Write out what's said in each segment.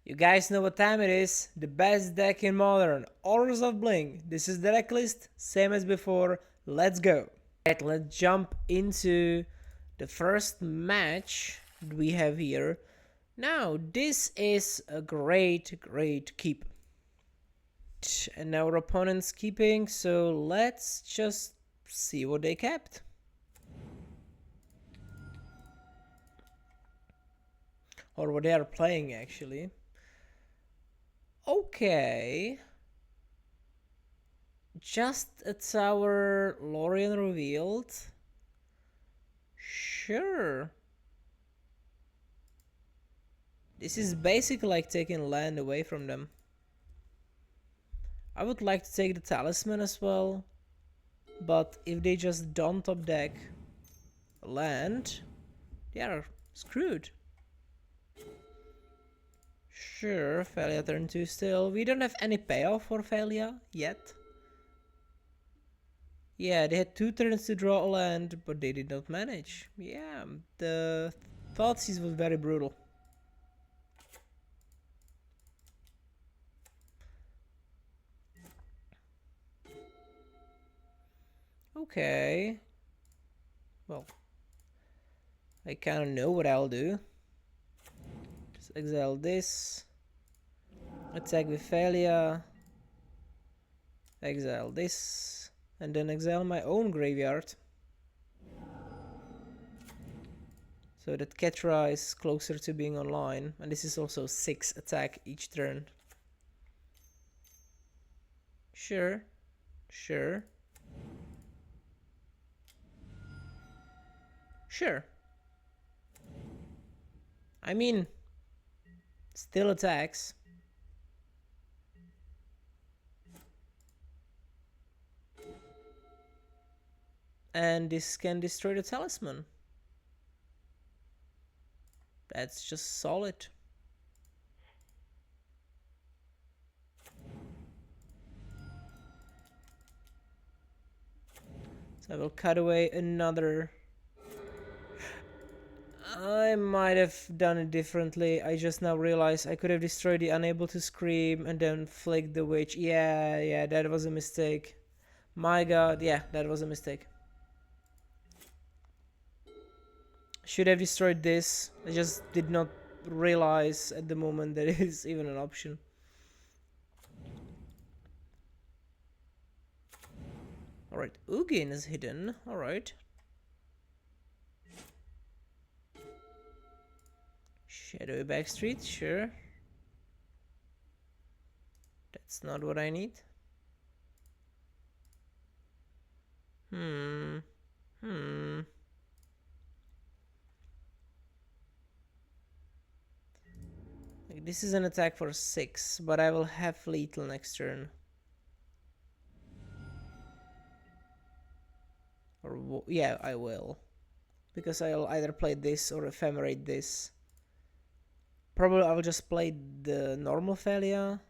You guys know what time it is. The best deck in Modern. Orzhov Blink. This is the deck list. Same as before. Let's go. Alright, let's jump into the first match we have here. Now, this is a great keep. And our opponent's keeping, so let's just see what they kept. Or what they are playing, actually. Okay. Just a tower Lorien revealed. Sure. This is basically like taking land away from them. I would like to take the talisman as well. But if they just don't top deck land, they are screwed. Sure, Thalia turn 2 still. We don't have any payoff for Thalia yet. Yeah, they had 2 turns to draw a land, but they did not manage. Yeah, the Thoughtseize was very brutal. Okay. Well, I kind of know what I'll do. Just exile this. Attack with Thalia. Exile this. And then exile my own graveyard. So that Ketra is closer to being online. And this is also 6 attack each turn. Sure. Sure. Sure. I mean, still attacks. And this can destroy the talisman. That's just solid. So I will cut away another. I might have done it differently. I just now realized I could have destroyed the Unable to Scream and then flicked the Witch. Yeah, that was a mistake. My god, yeah, that was a mistake. Should have destroyed this. I just did not realize at the moment that it is even an option. Alright, Ugin is hidden. Alright. Shadowy Backstreet, sure. That's not what I need. Like, this is an attack for 6, but I will have lethal next turn. Or, yeah, I will. Because I'll either play this or ephemerate this. Probably I'll just play the normal Thalia.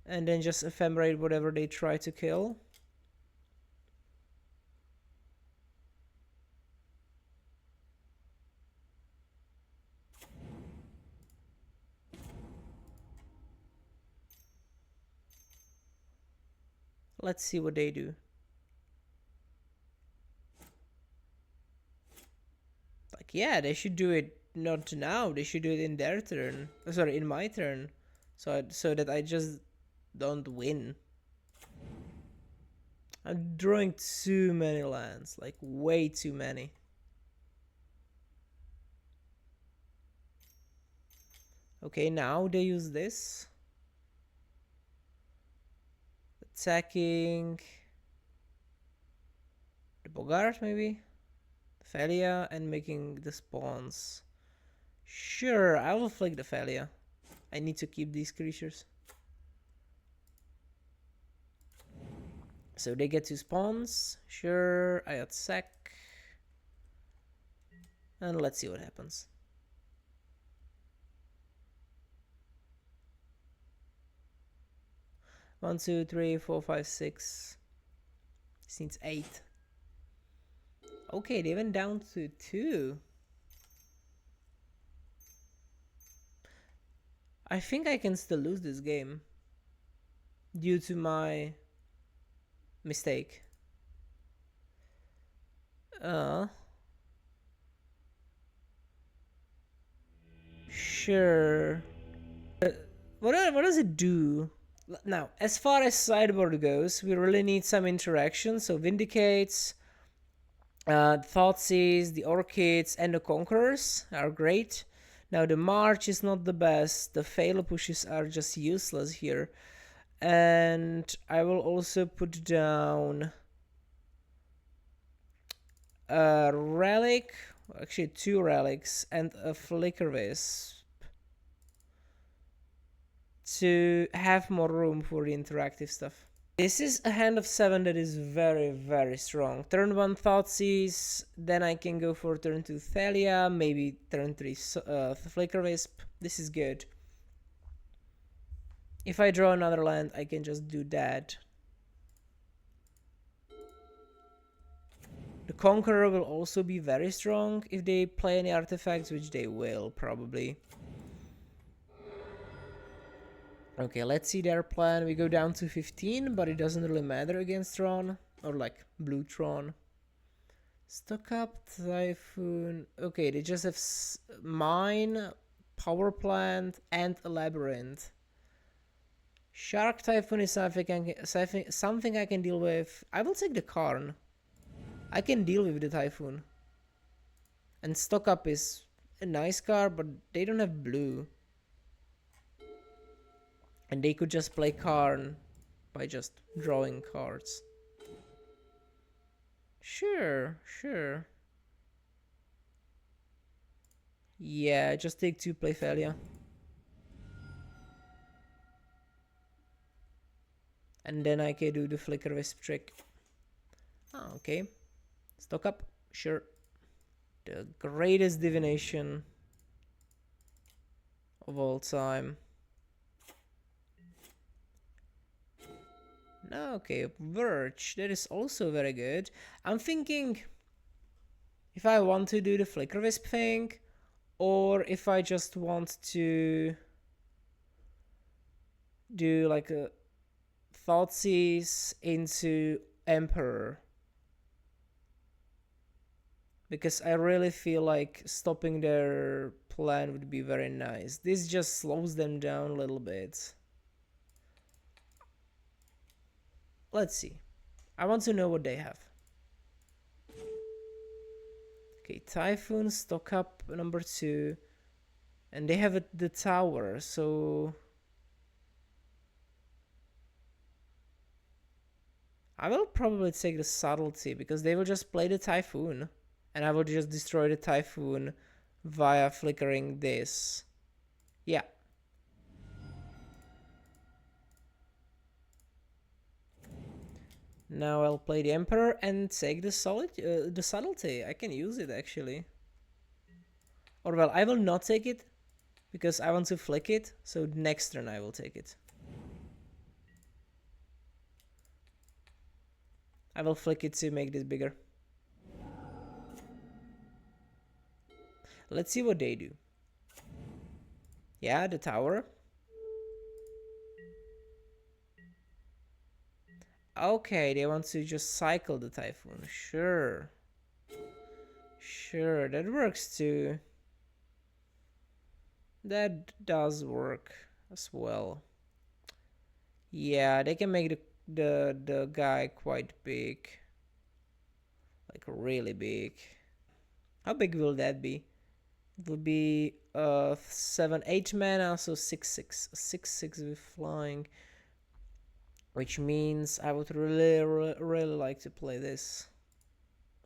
And then just ephemerate whatever they try to kill. Let's see what they do. Like, yeah, they should do it not now. They should do it in their turn. Sorry, in my turn. So that I just don't win. I'm drawing too many lands. Like, way too many. Okay, now they use this. Attacking the Bogart, maybe? Thalia and making the spawns. Sure, I will flick the Thalia. I need to keep these creatures. So they get 2 spawns. Sure, I attack. And let's see what happens. One, two, three, four, five, six. This needs 8. Okay, they went down to 2. I think I can still lose this game due to my mistake. Sure. What does it do? Now, as far as sideboard goes, we really need some interaction. So Vindicates, Thoughtseize, the Orchids, and the Conquerors are great. Now the March is not the best. The Fail pushes are just useless here. And I will also put down a Relic, actually 2 Relics, and a Flicker Wisp to have more room for the interactive stuff. This is a hand of 7 that is very, very strong. Turn 1 Thoughtseize, then I can go for turn 2 Thalia, maybe turn 3 Flicker Wisp. This is good. If I draw another land, I can just do that. The Conqueror will also be very strong if they play any artifacts, which they will, probably. Okay, let's see their plan. We go down to 15, but it doesn't really matter against Tron, or like blue Tron. Stock up, Typhoon. Okay, they just have Mine, Power Plant, and a Labyrinth. Shark Typhoon is something I can deal with. I will take the Karn. I can deal with the Typhoon. And Stock Up is a nice card, but they don't have blue. And they could just play Karn by just drawing cards. Sure. Yeah, just take 2, play Thalia. And then I can do the Flicker Wisp trick. Oh, okay. Stock up, sure. The greatest divination of all time. No, okay, Verge, that is also very good. I'm thinking if I want to do the Flicker Wisp thing, or if I just want to do like a Thoughtseize into Emperor. Because I really feel like stopping their plan would be very nice. This just slows them down a little bit. Let's see. I want to know what they have. Okay, Typhoon, stock up number 2. And they have the tower, so... I will probably take the Subtlety, because they will just play the Typhoon. And I will just destroy the Typhoon via flickering this. Yeah. Now I'll play the Emperor and take the Subtlety. I can use it actually. Or well, I will not take it because I want to flick it. So next turn I will take it. I will flick it to make this bigger. Let's see what they do. Yeah, the tower. Okay, they want to just cycle the Typhoon. Sure. Sure, that works too. That does work as well. Yeah, they can make the guy quite big. Like really big. How big will that be? It would be 7-8 mana, so 6-6. 6-6 with flying. Which means I would really like to play this.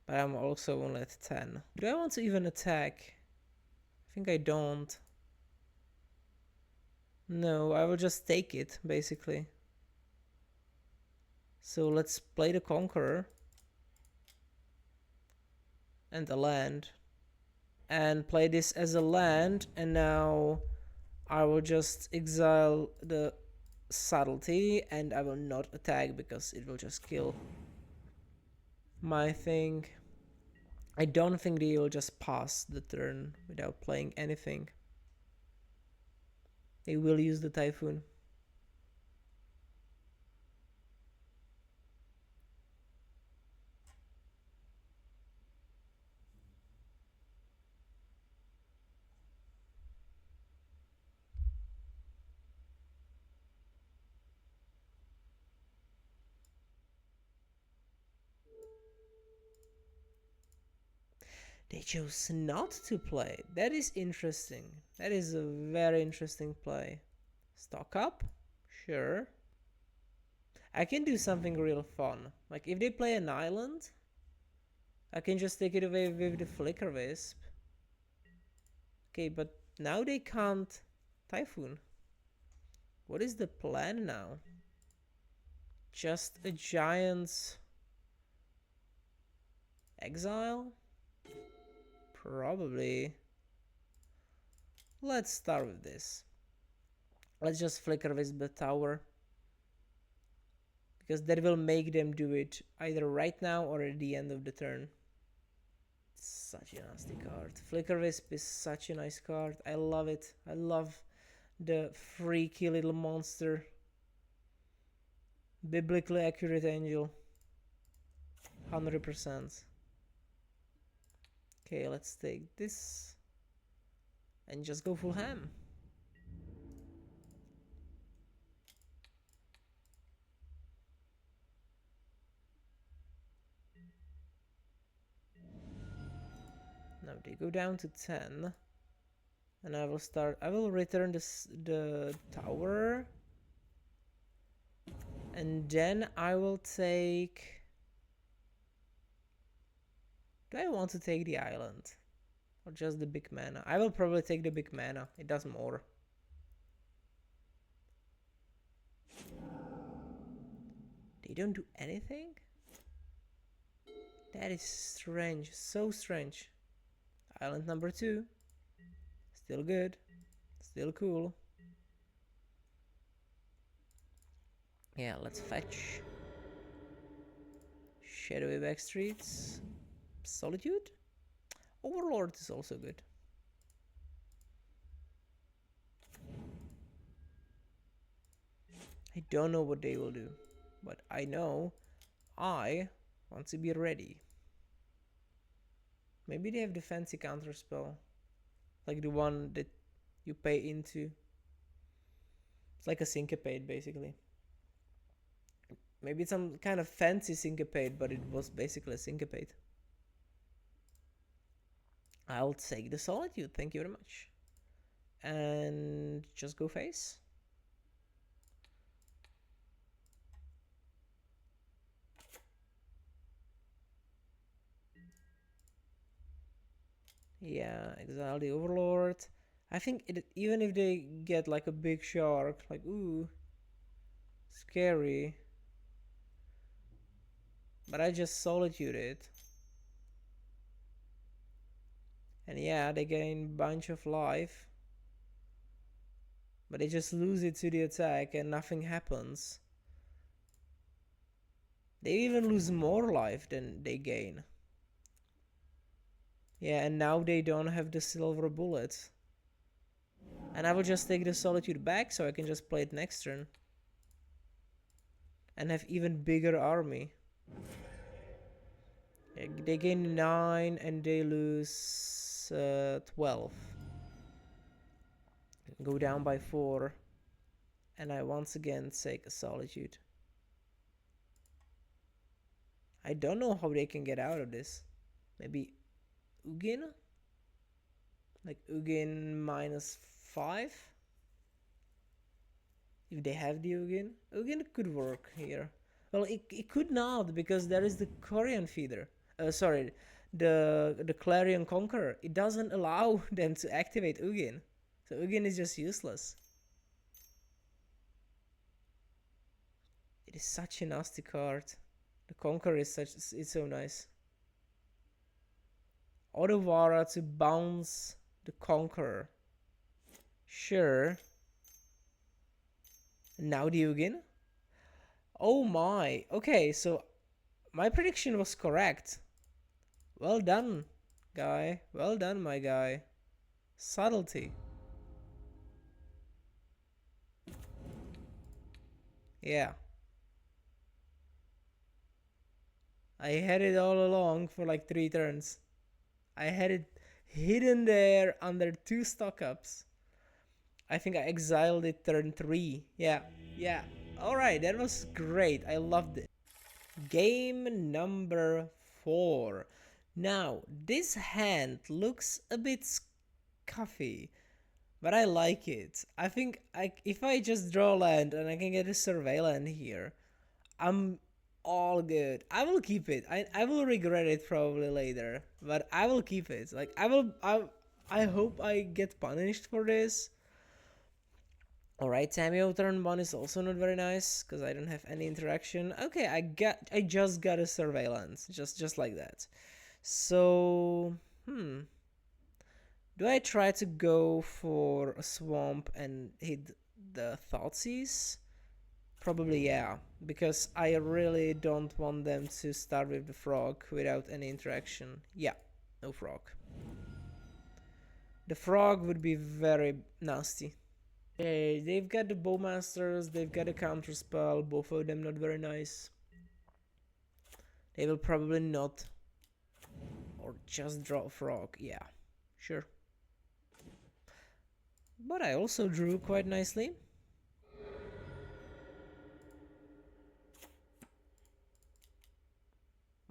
But I'm also only at 10. Do I want to even attack? I think I don't. No, I will just take it, basically. So let's play the Conqueror. And a land. And play this as a land. And now I will just exile the Subtlety, and I will not attack because it will just kill my thing. I don't think they will just pass the turn without playing anything. They will use the Typhoon. They chose not to play. That is interesting. That is a very interesting play. Stock up? Sure. I can do something real fun. Like if they play an island, I can just take it away with the Flicker Wisp. Okay, but now they can't Typhoon. What is the plan now? Just a giant's exile? Probably. Let's start with this. Let's just Flicker Wisp the tower. Because that will make them do it either right now or at the end of the turn. Such a nasty card. Flicker Wisp is such a nice card. I love it. I love the freaky little monster. Biblically accurate angel. 100%. Okay, let's take this. And just go full ham. Now they go down to 10. And I will return the tower. And then I will take... Do I want to take the island? Or just the big mana? I will probably take the big mana. It does more. They don't do anything? That is strange. So strange. Island number 2. Still good. Still cool. Yeah, let's fetch. Shadowy Backstreets. Solitude? Overlord is also good. I don't know what they will do, but I know I want to be ready. Maybe they have the fancy counter spell, like the one that you pay into. It's like a syncopate, basically. Maybe it's some kind of fancy syncopate, but it was basically a syncopate. I'll take the Solitude, thank you very much. And just go face. Yeah, exile the Overlord. I think even if they get like a big shark, like ooh, scary. But I just Solitude it. And yeah, they gain bunch of life. But they just lose it to the attack and nothing happens. They even lose more life than they gain. Yeah, and now they don't have the silver bullet. And I will just take the Solitude back so I can just play it next turn. And have even bigger army. Yeah, they gain 9 and they lose 12. Go down by 4. And I once again take a Solitude. I don't know how they can get out of this. Maybe Ugin? Like Ugin -5? If they have the Ugin? Ugin could work here. Well, it could not, because there is the Korean feeder. Sorry, the Clarion Conqueror. It doesn't allow them to activate Ugin. So Ugin is just useless. It is such a nasty card. The Conqueror is it's so nice. Otawara to bounce the Conqueror. Sure. Now the Ugin? Oh my. Okay, so my prediction was correct. Well done, guy. Well done, my guy. Subtlety. Yeah. I had it all along for like 3 turns. I had it hidden there under 2 stock ups. I think I exiled it turn 3. Yeah, yeah. Alright, that was great. I loved it. Game number 4. Now, this hand looks a bit scuffy, but I like it. I think if I just draw land and I can get a surveillance here, I'm all good. I will keep it. I will regret it probably later, but I will keep it. Like I hope I get punished for this. Alright, Tamio turn 1 is also not very nice, because I don't have any interaction. Okay, I just got a surveillance. Just like that. So do I try to go for a swamp and hit the Thoughtseize? Probably yeah, because I really don't want them to start with the frog without any interaction. Yeah, no frog. The frog would be very nasty. Okay, they've got the Bowmasters, they've got a counter spell, both of them not very nice. They will probably not. Or just draw a frog, yeah, sure. But I also drew quite nicely.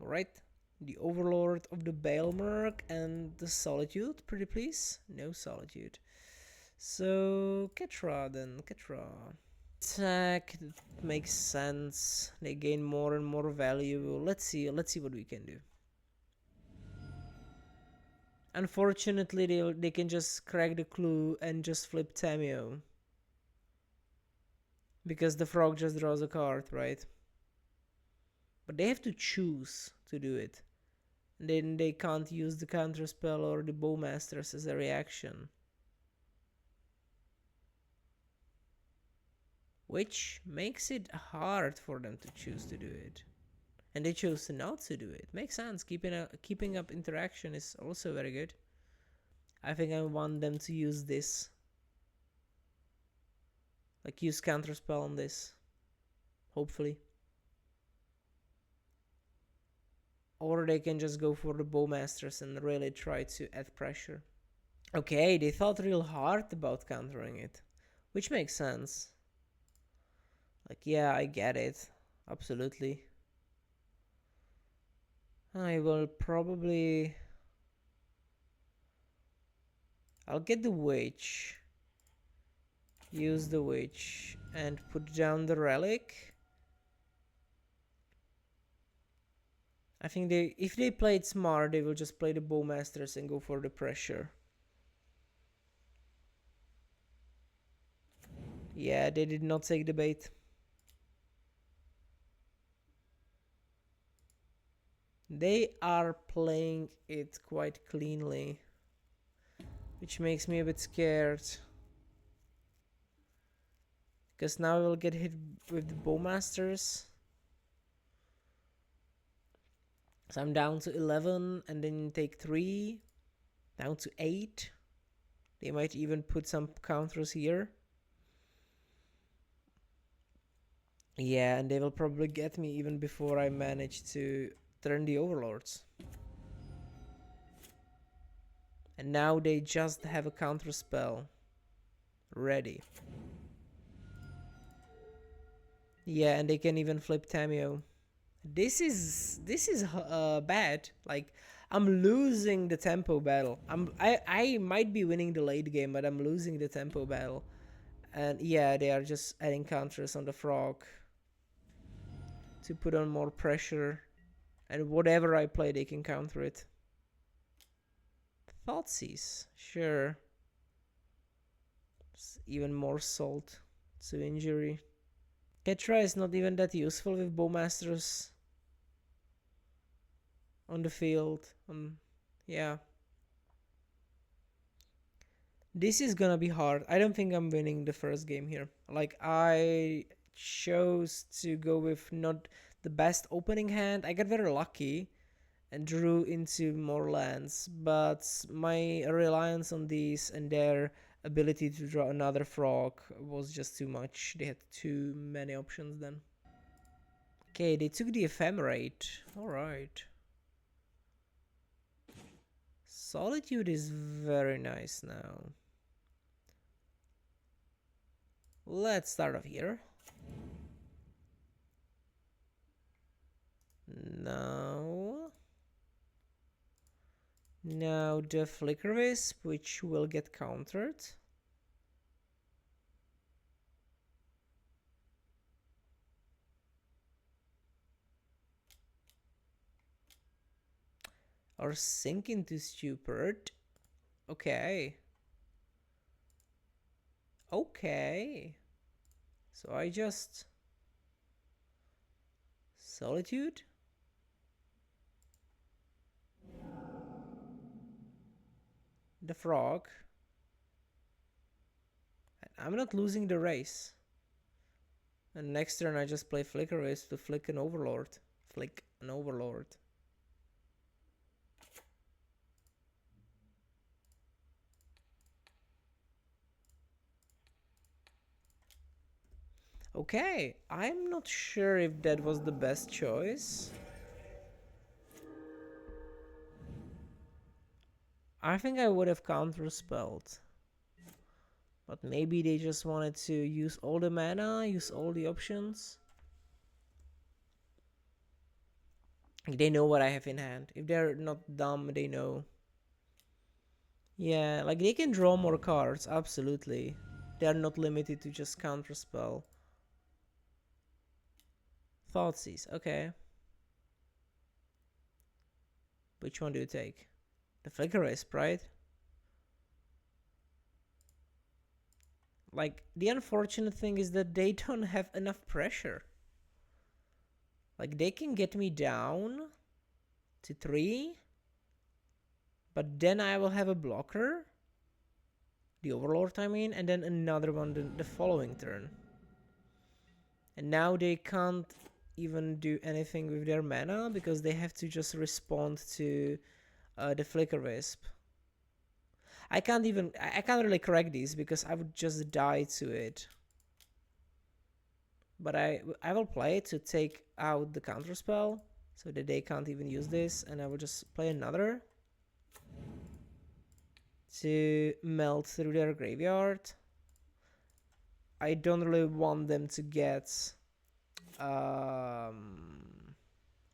Alright, the Overlord of the Baelmerk and the Solitude, pretty please. No Solitude. So, Ketra then, Ketra. Attack, that makes sense. They gain more and more value. Let's see what we can do. Unfortunately, they can just crack the clue and just flip Tamio. Because the frog just draws a card, right? But they have to choose to do it. Then they can't use the counter spell or the Bowmasters as a reaction. Which makes it hard for them to choose to do it. And they chose not to do it. Makes sense. Keeping up interaction is also very good. I think I want them to use this. Like use counterspell on this. Hopefully. Or they can just go for the Bowmasters and really try to add pressure. Okay, they thought real hard about countering it. Which makes sense. Like, yeah, I get it. Absolutely. I will probably... I'll get the Witch. Use the Witch. And put down the Relic. I think if they played smart, they will just play the Bowmasters and go for the pressure. Yeah, they did not take the bait. They are playing it quite cleanly, which makes me a bit scared. Because now we'll get hit with the Bowmasters. So I'm down to 11 and then take 3. Down to 8. They might even put some counters here. Yeah, and they will probably get me even before I manage to turn the Overlords. And now they just have a counter spell ready. Yeah, and they can even flip Tamio. This is bad. Like, I'm losing the tempo battle. I might be winning the late game, but I'm losing the tempo battle. And yeah, they are just adding counters on the frog to put on more pressure. And whatever I play, they can counter it. Thoughtseize, sure. It's even more salt to injury. Ketra is not even that useful with Bowmasters on the field. Yeah. This is gonna be hard. I don't think I'm winning the first game here. Like, I chose to go with not the best opening hand. I got very lucky and drew into more lands, but my reliance on these and their ability to draw another frog was just too much. They had too many options then. Okay, they took the ephemerate. Alright. Solitude is very nice now. Let's start off here. Now the Flicker Wisp, which will get countered. Or sink into stupid. Okay. Okay. So I just Solitude. The frog. I'm not losing the race. And next turn I just play Flicker Wisp to flick an Overlord. Flick an Overlord. Okay, I'm not sure if that was the best choice. I think I would have counterspelled. But maybe they just wanted to use all the mana, use all the options. They know what I have in hand. If they're not dumb, they know. Yeah, like they can draw more cards, absolutely. They are not limited to just counterspell. Thoughtseize, okay. Which one do you take? The Flicker Wisp, right? Like, the unfortunate thing is that they don't have enough pressure. Like, they can get me down to 3, but then I will have a blocker. The Overlord, I mean, and then another one the following turn. And now they can't even do anything with their mana because they have to just respond to the Flicker Wisp. I can't really correct these because I would just die to it. But I will play it to take out the counterspell so that they can't even use this, and I will just play another to melt through their graveyard. I don't really want them to get the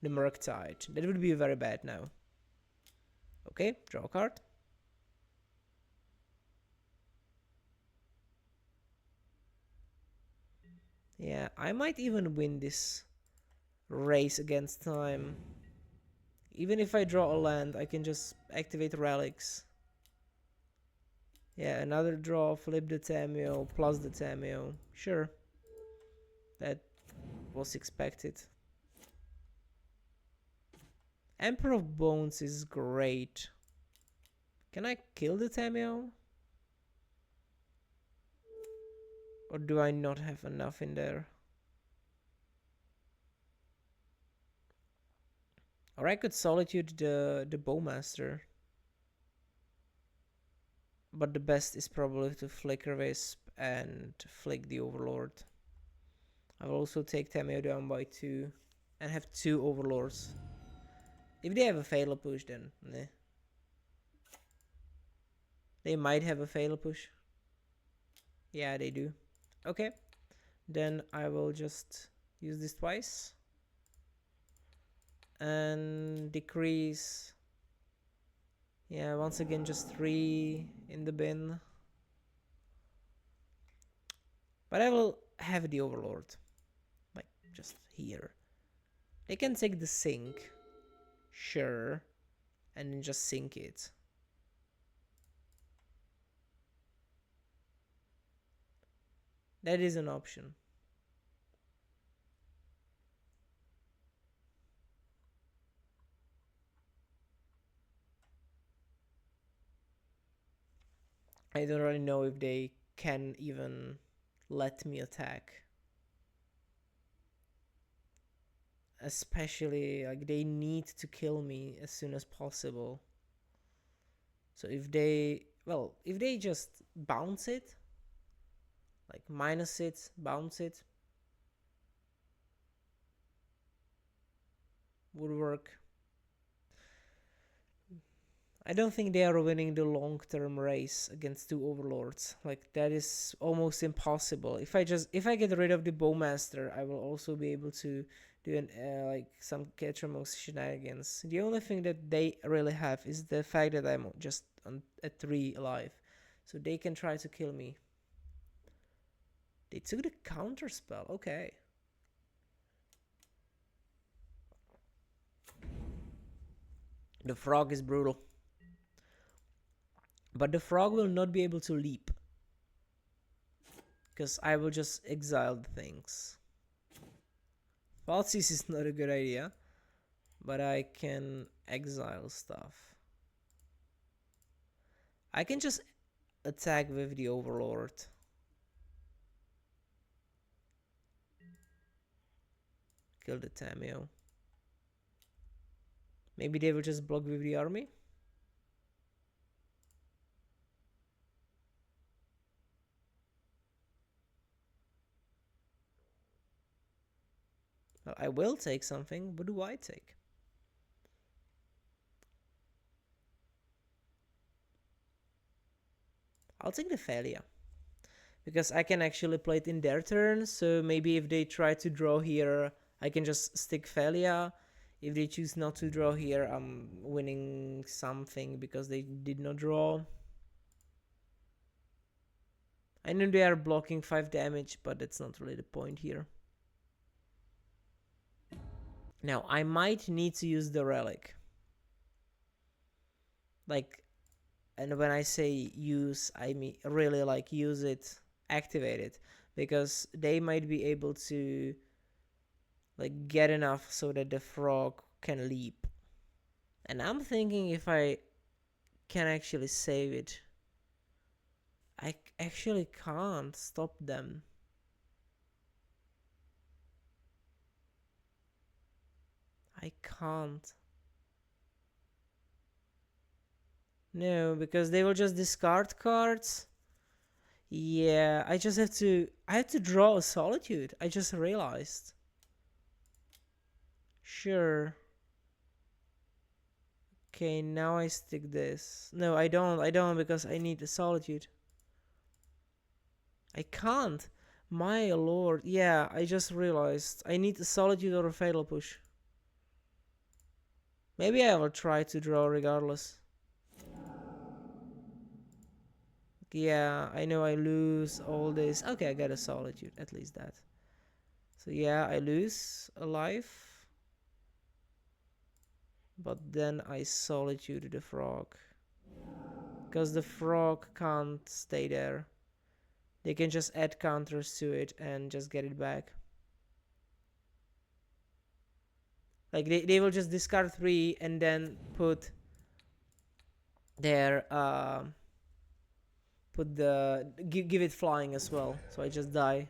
Murktide. That would be very bad now. Okay, draw a card. Yeah, I might even win this race against time. Even if I draw a land, I can just activate relics. Yeah, another draw, flip the Tameo, plus the Tameo. Sure. That was expected. Emperor of Bones is great. Can I kill the Tameo? Or do I not have enough in there? Or I could Solitude the Bowmaster. But the best is probably to Flicker Wisp and flick the Overlord. I will also take Tameo down by 2 and have 2 Overlords. If they have a Fatal Push, then nah. They might have a Fatal Push. Yeah, they do. Okay, then I will just use this twice and decrease. Yeah, once again just 3 in the bin. But I will have the Overlord, like just here. They can take the sink, sure, and then just sink it. That is an option. I don't really know if they can even let me attack. Especially, like, they need to kill me as soon as possible. So if they well, if they just bounce it, like minus it, bounce it, would work. I don't think they are winning the long-term race against two overlords. Like, that is almost impossible. If I get rid of the bowmaster, I will also be able to do like some catch amongst shenanigans. The only thing that they really have is the fact that I'm just at 3 alive, so they can try to kill me. They took the counter spell. Okay. The frog is brutal. But the frog will not be able to leap, because I will just exile the things. Falsies is not a good idea, but I can exile stuff. I can just attack with the overlord. Kill the Tameo. Maybe they will just block with the army. Well, I will take something. What do I take? I'll take the Thalia, because I can actually play it in their turn. So maybe if they try to draw here, I can just stick Thalia. If they choose not to draw here, I'm winning something because they did not draw. I know they are blocking 5 damage, but that's not really the point here. Now, I might need to use the relic. Like, and when I say use, I mean really like use it, activate it, because they might be able to like get enough so that the frog can leap. And I'm thinking if I can actually save it. I actually can't stop them. I can't. No, because they will just discard cards. Yeah, I have to draw a Solitude. I just realized. Sure. Okay, now I stick this. No, I don't because I need the Solitude. I can't. My lord. Yeah, I just realized. I need a Solitude or a Fatal Push. Maybe I will try to draw regardless. Yeah, I know I lose all this. Okay, I got a Solitude, at least that. So yeah, I lose a life. But then I Solitude the frog. Because the frog can't stay there. They can just add counters to it and just get it back. Like they will just discard 3 and then put their give it flying as well. So I just die.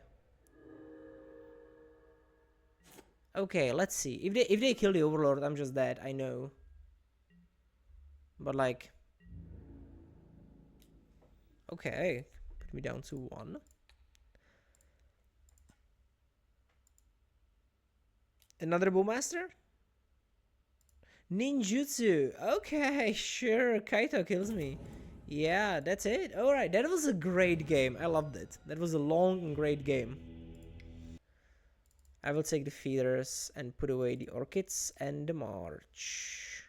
Okay, let's see. If they kill the overlord, I'm just dead. I know. But like, okay, put me down to 1. Another bowmaster? Ninjutsu. Okay, sure. Kaito kills me. Yeah, that's it. Alright, that was a great game. I loved it. That was a long and great game. I will take the feeders and put away the orchids and the march.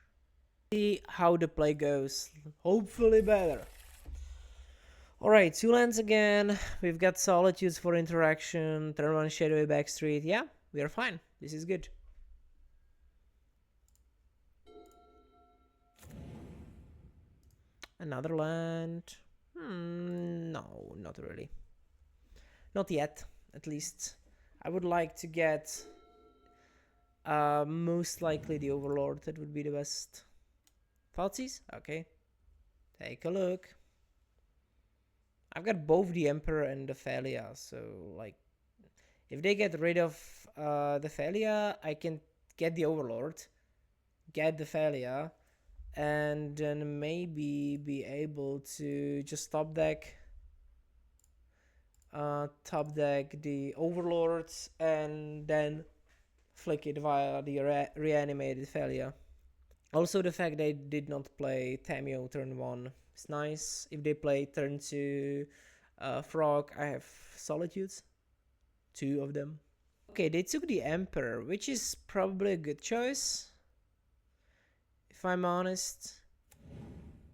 See how the play goes. Hopefully better. Alright, 2 lands again. We've got Solitudes for interaction. Turn 1 Shadowy Backstreet. Yeah, we are fine. This is good. Another land. No, not really. Not yet, at least. I would like to get most likely the Overlord. That would be the best. Falsies? Okay. Take a look. I've got both the Emperor and the Thalia, so like if they get rid of the Thalia, I can get the Overlord, get the Thalia, and then maybe be able to just top deck the overlords and then flick it via the reanimated Thalia. Also, the fact they did not play Tamio turn 1 is nice. If they play turn 2 Frog, I have Solitudes, 2 of them. Okay, they took the Emperor, which is probably a good choice, if I'm honest.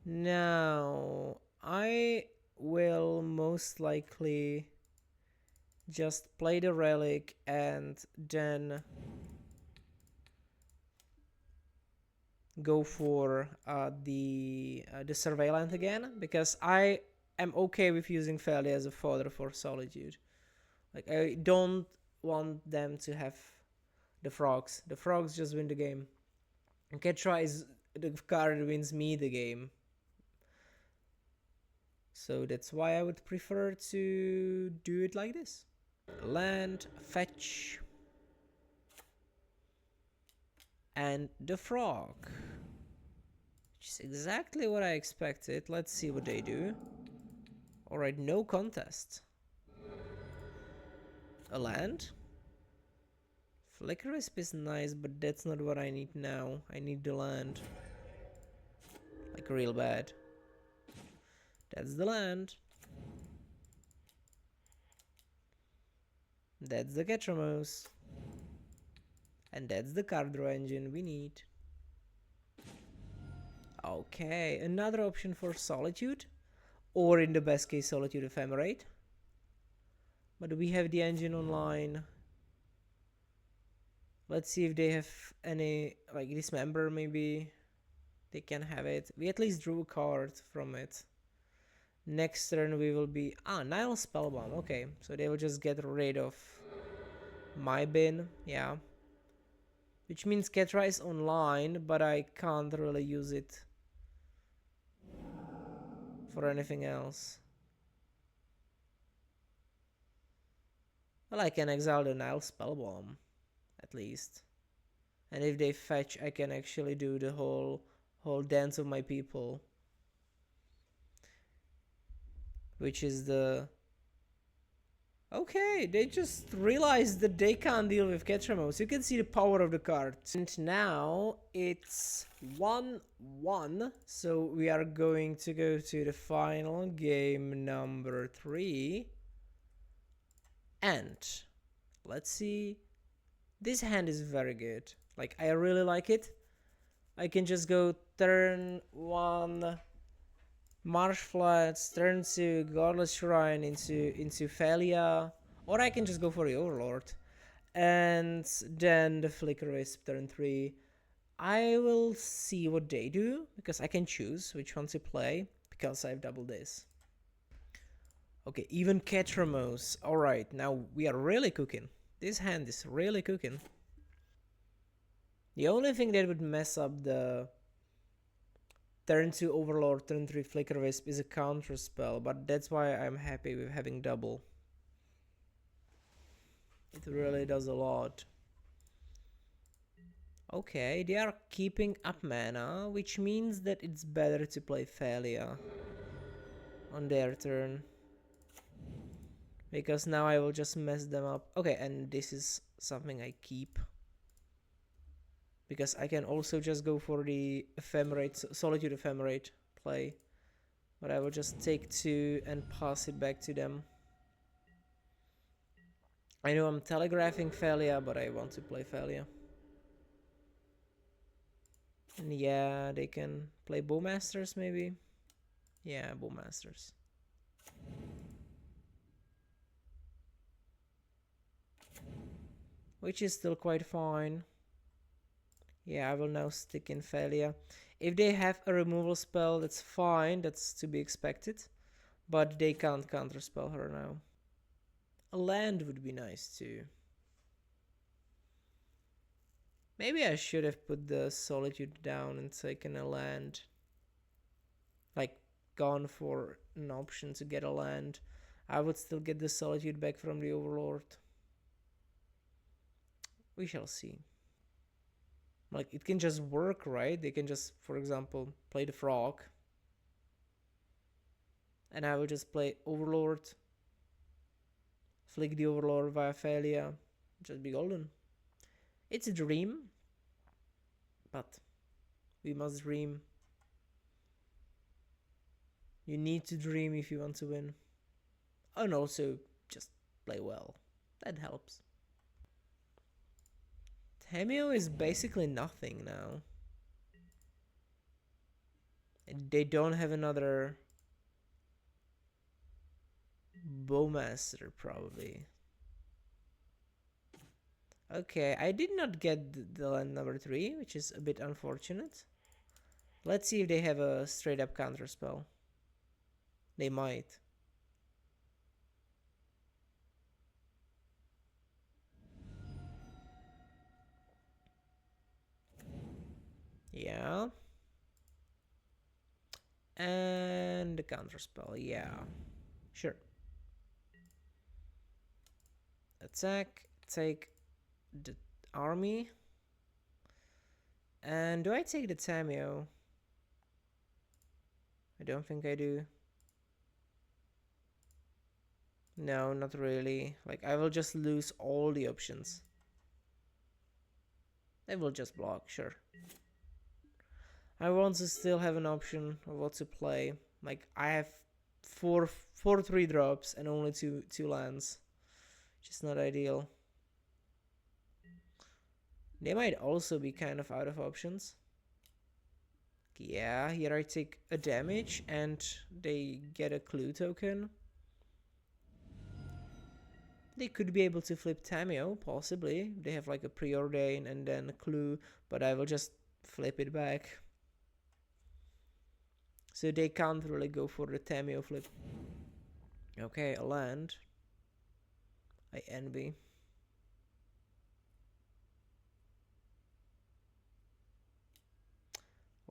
Now, I will most likely just play the Relic and then go for the Surveillant again, because I am okay with using Thalia as a fodder for Solitude. Like, I don't want them to have the Frogs. The Frogs just win the game. And Ketra is the card that wins me the game. So that's why I would prefer to do it like this. Land, fetch, and the Frog. Which is exactly what I expected. Let's see what they do. Alright, no contest. A land. Flicker Wisp is nice, but that's not what I need now. I need the land. Like, real bad. That's the land. That's the Ketramos. And that's the card draw engine we need. Okay, another option for Solitude. Or in the best case, Solitude Ephemerate. But we have the engine online. Let's see if they have any, like, Dismember maybe. They can have it. We at least drew a card from it. Next turn we will be... Nile Spellbomb. Okay, so they will just get rid of my bin. Yeah. Which means Ketra is online, but I can't really use it for anything else. Well, I can exile the Nile Spellbomb, at least. And if they fetch, I can actually do the whole Dance of My People. Which is the... Okay, they just realized that they can't deal with Ketramos. You can see the power of the card. And now it's 1-1. So we are going to go to the final game number 3. And let's see. This hand is very good. Like, I really like it. I can just go turn 1 Marsh Flats, turn 2 Godless Shrine into Thalia, or I can just go for the Overlord. And then the Flicker Wisp turn 3. I will see what they do, because I can choose which one to play, because I've doubled this. Okay, even Ketramos. Alright, now we are really cooking. This hand is really cooking. The only thing that would mess up the turn 2 Overlord, turn 3 Flicker Wisp is a counter spell, but that's why I'm happy with having double. It really does a lot. Okay, they are keeping up mana, which means that it's better to play Thalia on their turn. Because now I will just mess them up. Okay, and this is something I keep. Because I can also just go for the Ephemerate, Solitude Ephemerate play. But I will just take 2 and pass it back to them. I know I'm telegraphing Thalia, but I want to play Thalia. And yeah, they can play Bowmasters maybe. Yeah, Bowmasters. Which is still quite fine. Yeah, I will now stick in Thalia. If they have a removal spell, that's fine, that's to be expected. But they can't counterspell her now. A land would be nice too. Maybe I should have put the Solitude down and taken a land. Like, gone for an option to get a land. I would still get the Solitude back from the Overlord. We shall see. Like, it can just work, right? They can just, for example, play the frog. And I will just play Overlord. Flick the Overlord via Failure. Just be golden. It's a dream. But we must dream. You need to dream if you want to win. And also, just play well. That helps. Tamio is basically nothing now. And they don't have another Bowmaster, probably. Okay, I did not get the land number 3, which is a bit unfortunate. Let's see if they have a straight up counter spell. They might. Yeah. And the counter spell, yeah. Sure. Attack, take the army. And do I take the Tamio? I don't think I do. No, not really. Like, I will just lose all the options. I will just block, sure. I want to still have an option of what to play. Like, I have four 3-drops and only two lands. Which is not ideal. They might also be kind of out of options. Yeah, here I take a damage and they get a clue token. They could be able to flip Tamio, possibly. They have like a preordain and then a clue, but I will just flip it back. So they can't really go for the Tamio flip. Okay, a land. I envy.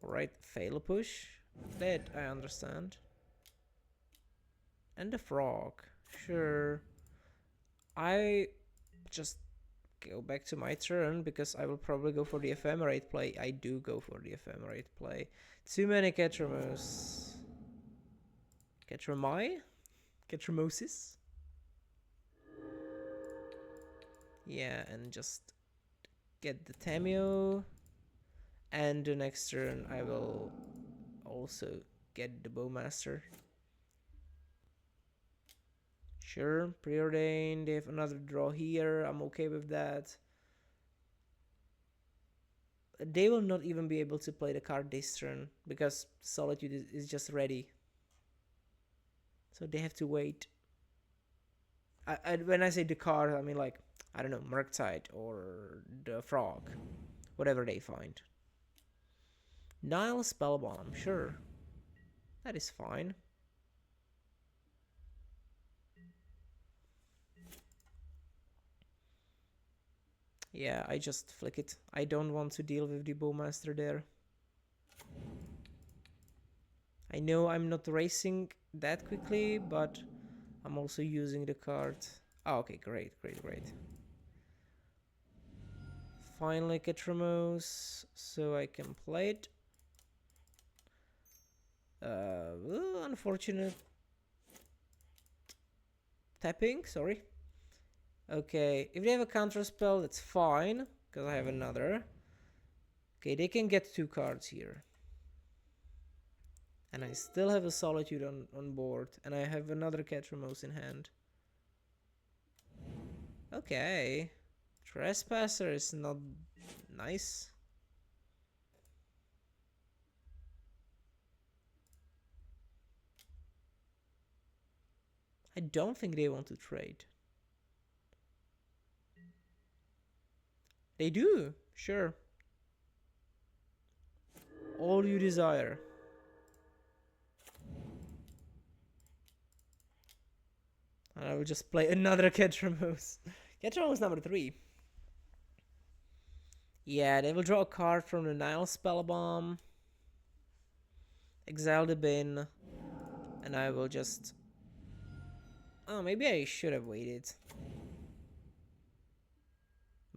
Alright, fail a push. That I understand. And the frog. Sure. I just go back to my turn because I will probably go for the ephemerate play. I do go for the ephemerate play. Too many Ketramos. Ketromai? Ketramosis? Yeah, and just get the Tamio. And the next turn I will also get the Bowmaster. Sure, preordain, they have another draw here, I'm okay with that. They will not even be able to play the card this turn, because Solitude is just ready. So they have to wait. When I say the card, I mean like, I don't know, Murktide or the Frog. Whatever they find. Nile Spellbomb, sure. That is fine. Yeah, I just flick it. I don't want to deal with the Bowmaster there. I know I'm not racing that quickly, but I'm also using the card. Oh, okay, great. Finally get Ramos, so I can play it. Unfortunate tapping, sorry. Okay, if they have a counter spell, that's fine, because I have another. Okay, they can get 2 cards here. And I still have a Solitude on board, and I have another Ketramos in hand. Okay. Trespasser is not nice. I don't think they want to trade. They do, sure. All you desire. And I will just play another Ketramos. Ketramos number 3. Yeah, they will draw a card from the Nile Spellbomb. Exile the bin. And I will just... Oh, maybe I should have waited.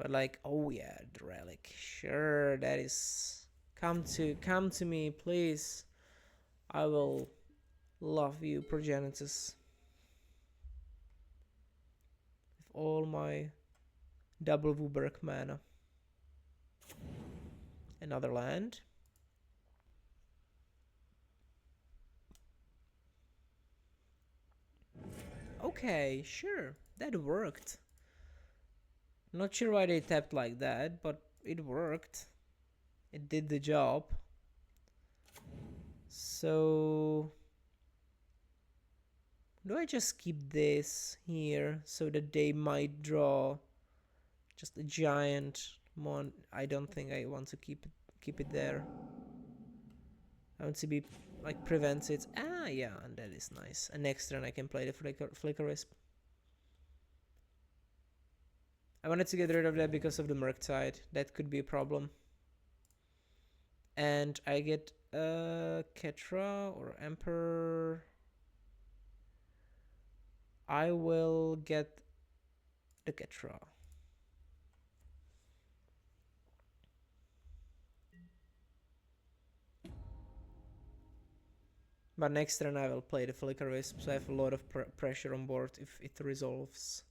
But like, oh yeah, the relic. Sure, that is. Come to me, please. I will love you, Progenitus. With all my double Wooberg mana. Another land. Okay, sure, that worked. Not sure why they tapped like that, but it worked. It did the job. So do I just keep this here so that they might draw just a giant mon? I don't think I want to keep it there. I want to be like prevents it. Ah, yeah, and that is nice. And next turn I can play the flicker wisp. I wanted to get rid of that because of the Murktide. That could be a problem. And I get Ketra or Emperor. I will get the Ketra. But next turn I will play the Flicker Wisp, so I have a lot of pressure on board if it resolves.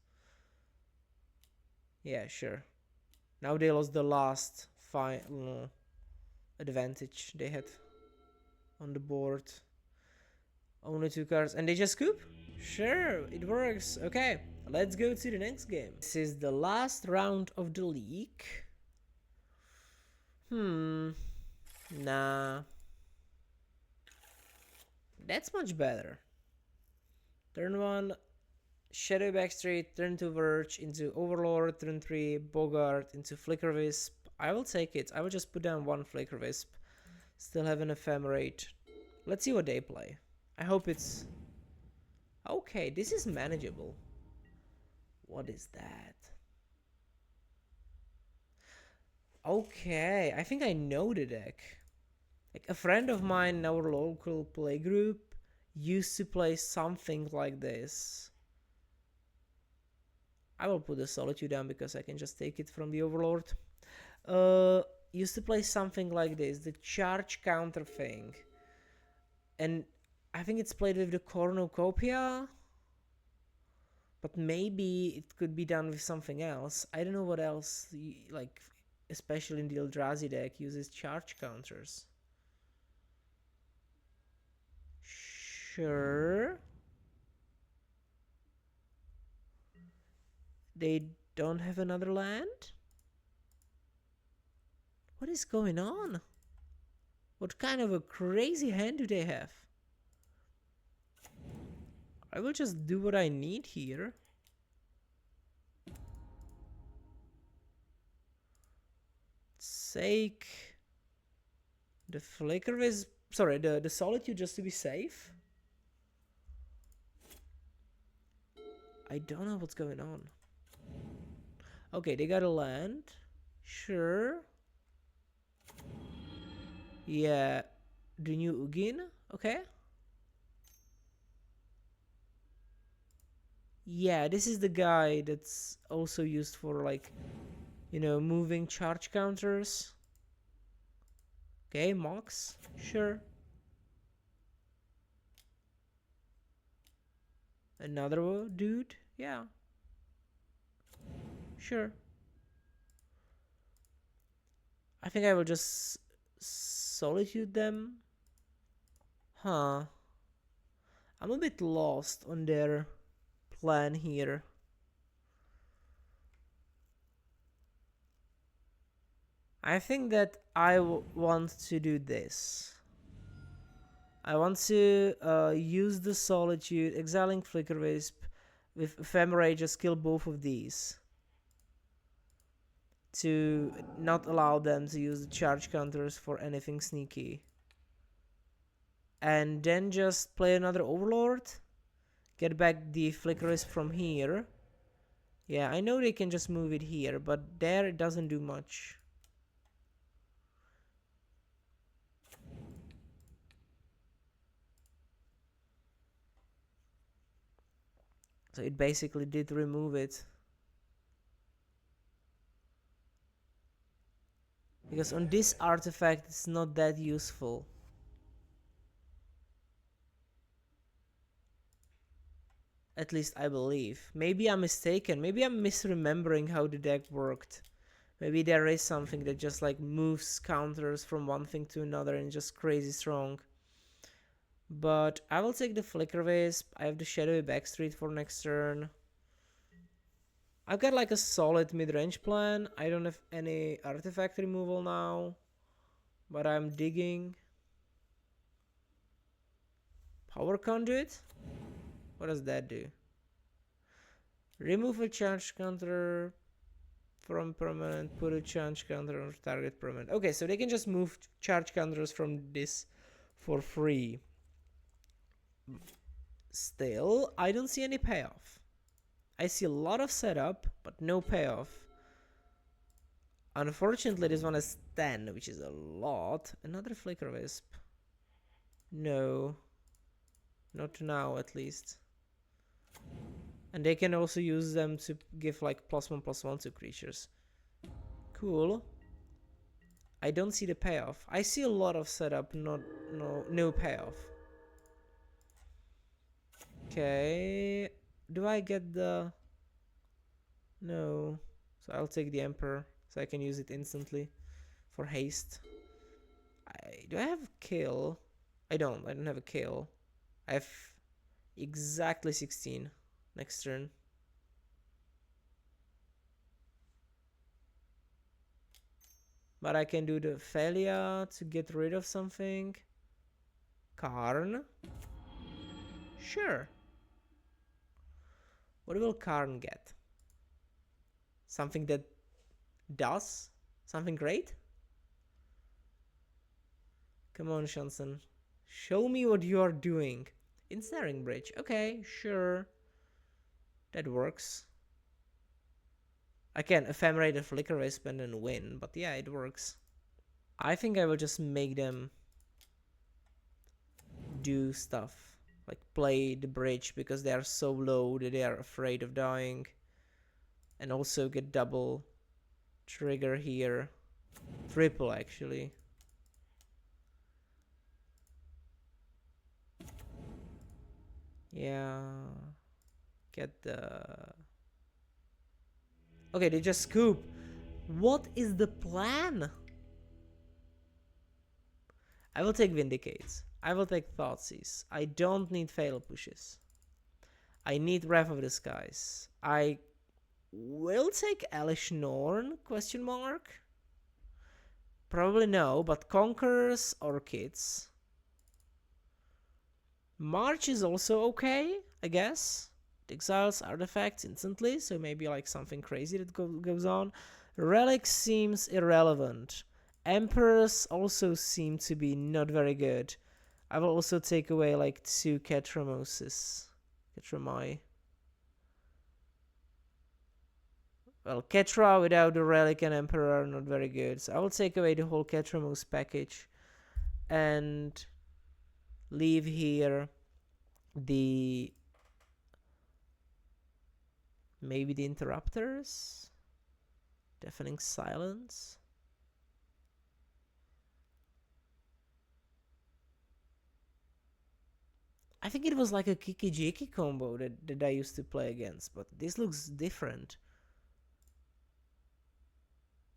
Yeah, sure. Now they lost the last advantage they had on the board. Only 2 cards, and they just scoop? Sure, it works. Okay, let's go to the next game. This is the last round of the league. Nah. That's much better. Turn 1, Shadow Backstreet, turn 2 Verge into Overlord, turn 3 Bogart into Flicker Wisp. I will take it. I will just put down 1 Flicker Wisp. Still have an Ephemerate. Let's see what they play. I hope it's... Okay, this is manageable. What is that? Okay, I think I know the deck. Like a friend of mine in our local play group used to play something like this. I will put the Solitude down because I can just take it from the Overlord. Used to play something like this, the charge counter thing. And I think it's played with the Cornucopia. But maybe it could be done with something else. I don't know what else, like, especially in the Eldrazi deck, uses charge counters. Sure. They don't have another land? What is going on? What kind of a crazy hand do they have? I will just do what I need here. Sake the Flicker is... Sorry, the Solitude just to be safe. I don't know what's going on. Okay, they got a land. Sure. Yeah. The new Ugin. Okay. Yeah, this is the guy that's also used for, like, you know, moving charge counters. Okay, Mox. Sure. Another dude. Yeah. Sure. I think I will just Solitude them. Huh. I'm a bit lost on their plan here. I think that I want to do this. I want to use the Solitude, exiling Flicker Wisp, with Ephemerate, just kill both of these. To not allow them to use the charge counters for anything sneaky. And then just play another Overlord. Get back the Flicker Wisp from here. Yeah, I know they can just move it here, but there it doesn't do much. So it basically did remove it. Because on this artifact it's not that useful. At least I believe. Maybe I'm mistaken. Maybe I'm misremembering how the deck worked. Maybe there is something that just like moves counters from one thing to another and just crazy strong. But I will take the Flicker Wisp. I have the Shadowy Backstreet for next turn. I've got like a solid mid-range plan. I don't have any artifact removal now, but I'm digging. Power Conduit? What does that do? Remove a charge counter from permanent, put a charge counter on target permanent. Okay, so they can just move charge counters from this for free. Still, I don't see any payoff. I see a lot of setup, but no payoff. Unfortunately, this one is 10, which is a lot. Another Flicker Wisp. No. Not now, at least. And they can also use them to give like +1/+1 to creatures. Cool. I don't see the payoff. I see a lot of setup, no payoff. Okay. Do I get the... No. So I'll take the Emperor, so I can use it instantly for haste. Do I have kill? I don't have a kill. I have exactly 16 next turn. But I can do the Thalia to get rid of something. Karn. Sure. What will Karn get? Something that does something great? Come on, Shansen. Show me what you are doing. Ensnaring Bridge. Okay, sure. That works. I can ephemerate a Flicker Wisp and then win, but yeah, it works. I think I will just make them do stuff. Like play the bridge because they are so low that they are afraid of dying. And also get double trigger here. Triple, actually. Yeah. Get the... Okay, they just scoop. What is the plan? I will take Vindicates. I will take Thoughtseize. I don't need Fatal Pushes. I need Wrath of the Skies. I will take Elish Norn? Question mark? Probably no, but Conquerors or Kids. March is also okay, I guess. It exiles artifacts instantly, so maybe like something crazy that goes on. Relic seems irrelevant. Emperors also seem to be not very good. I will also take away like 2 Ketramoses. Ketramai. Well, Ketra without the Relic and Emperor are not very good. So I will take away the whole Ketramos package. And leave here the... Maybe the Interrupters? Deafening Silence? I think it was like a Kiki Jiki combo that I used to play against, but this looks different.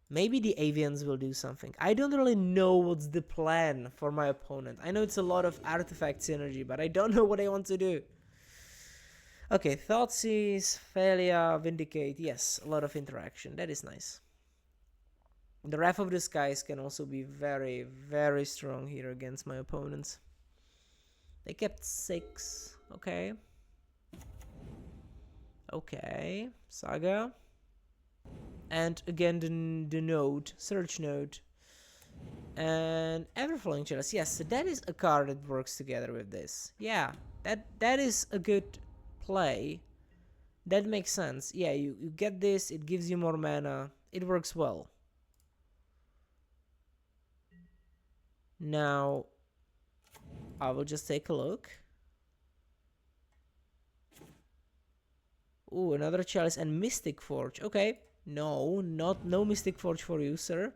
Maybe the Avians will do something. I don't really know what's the plan for my opponent. I know it's a lot of artifact synergy, but I don't know what I want to do. Okay, Thoughtseize, Thalia, Vindicate. Yes, a lot of interaction. That is nice. The Wrath of the Skies can also be very, very strong here against my opponents. They kept 6. Okay. Okay. Saga. And again the node, search node. And Everflowing Chalice. Yes, so that is a card that works together with this. Yeah, that is a good play. That makes sense. Yeah, you get this, it gives you more mana. It works well. Now, I will just take a look. Ooh, another Chalice and Mystic Forge. Okay. No Mystic Forge for you, sir.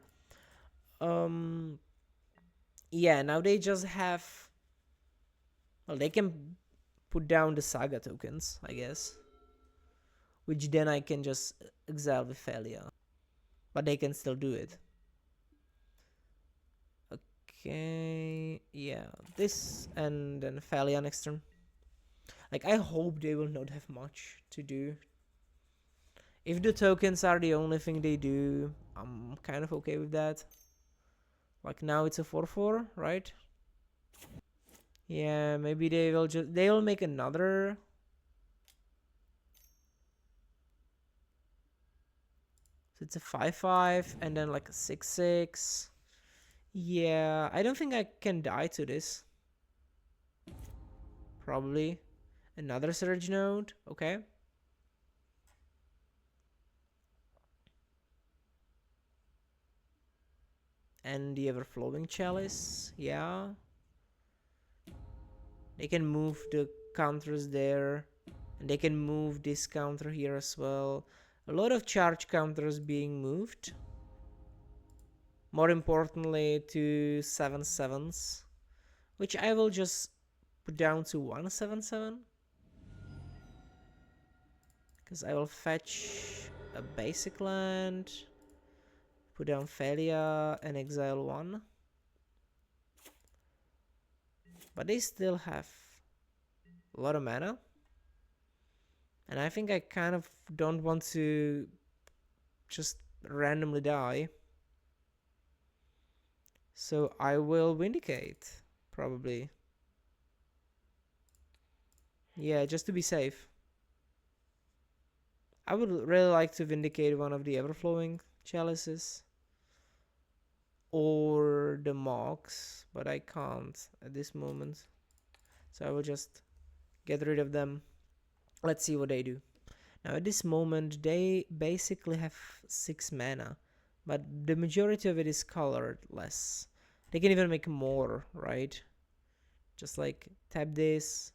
Um, yeah, now they just have. Well, they can put down the saga tokens, I guess. Which then I can just exile Viphalia. But they can still do it. Okay, yeah, this and then Viphalia next turn. Like, I hope they will not have much to do. If the tokens are the only thing they do, I'm kind of okay with that. Like, now it's a 4-4, right? Yeah, maybe they'll make another. So it's a 5-5 and then like a 6-6. Yeah, I don't think I can die to this. Probably. Another surge node, okay. And the ever-flowing chalice, yeah. They can move the counters there. And they can move this counter here as well. A lot of charge counters being moved. More importantly, to 7/7s. Which I will just put down to 1/7/7. Because I will fetch a basic land. Put down Phalia and exile 1. But they still have a lot of mana. And I think I kind of don't want to just randomly die. So I will Vindicate, probably. Yeah, just to be safe. I would really like to Vindicate one of the Everflowing Chalices. Or the Mox, but I can't at this moment. So I will just get rid of them. Let's see what they do. Now at this moment they basically have 6 mana, but the majority of it is colorless. They can even make more, right? Just like tap this.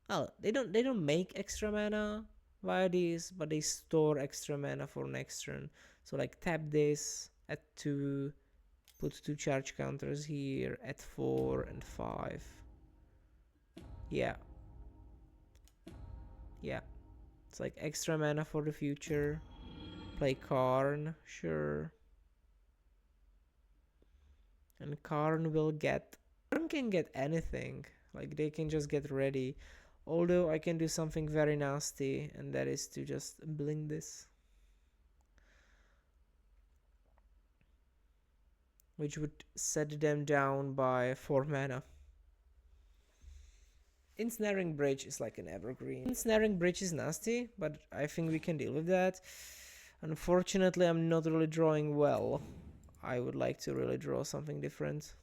Oh, they don't make extra mana via this, but they store extra mana for next turn. So like tap this at 2, put 2 charge counters here at 4 and 5. Yeah. Yeah. It's like extra mana for the future. Play Karn, sure. And Karn will get... Karn can get anything. Like, they can just get ready. Although I can do something very nasty, and that is to just blink this. Which would set them down by 4 mana. Ensnaring Bridge is like an evergreen. Ensnaring Bridge is nasty, but I think we can deal with that. Unfortunately, I'm not really drawing well. I would like to really draw something different.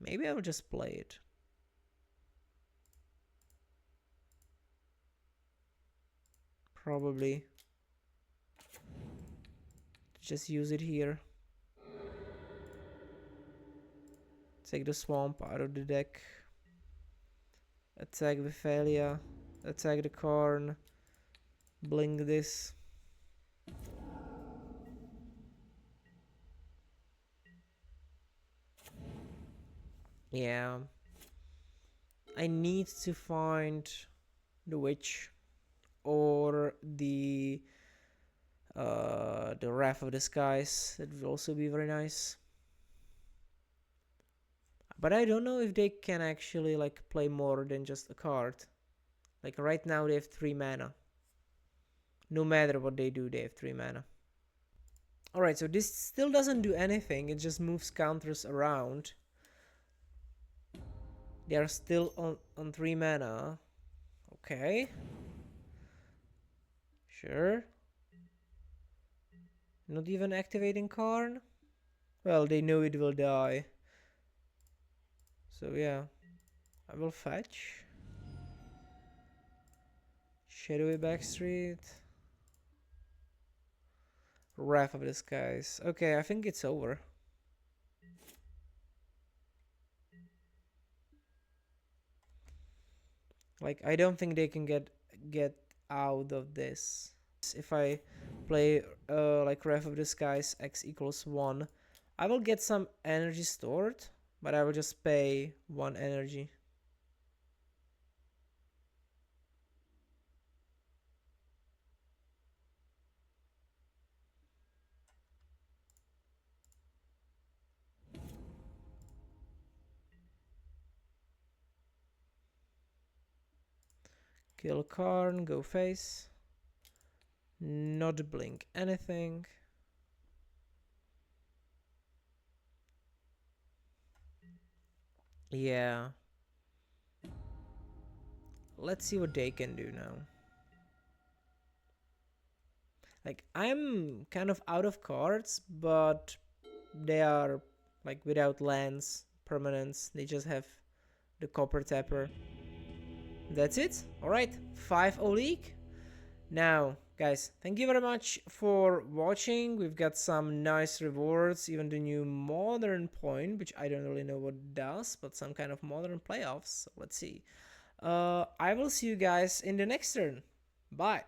Maybe I will just play it. Probably. Just use it here. Take the swamp out of the deck. Attack Viphalia. Attack the Karn. Blink this. Yeah. I need to find the witch or the Wrath of the Skies. That would also be very nice. But I don't know if they can actually like play more than just a card. Like right now they have 3 mana. No matter what they do, they have 3 mana. Alright, so this still doesn't do anything. It just moves counters around. They are still on 3 mana. Okay. Sure. Not even activating Karn? Well, they know it will die. So yeah. I will fetch. Shadowy Backstreet. Wrath of the Skies. Okay, I think it's over. Like, I don't think they can get out of this. if I play like Wrath of the Skies x equals 1, I will get some energy stored, but I will just pay 1 energy. Kill Karn, go face. Not blink anything. Yeah. Let's see what they can do now. Like, I'm kind of out of cards, but they are like without lands, permanents. They just have the Copper Tapper. That's it. Alright, 5-0 league. Now, guys, thank you very much for watching. We've got some nice rewards, even the new modern point, which I don't really know what it does, but some kind of modern playoffs. So let's see. I will see you guys in the next turn. Bye.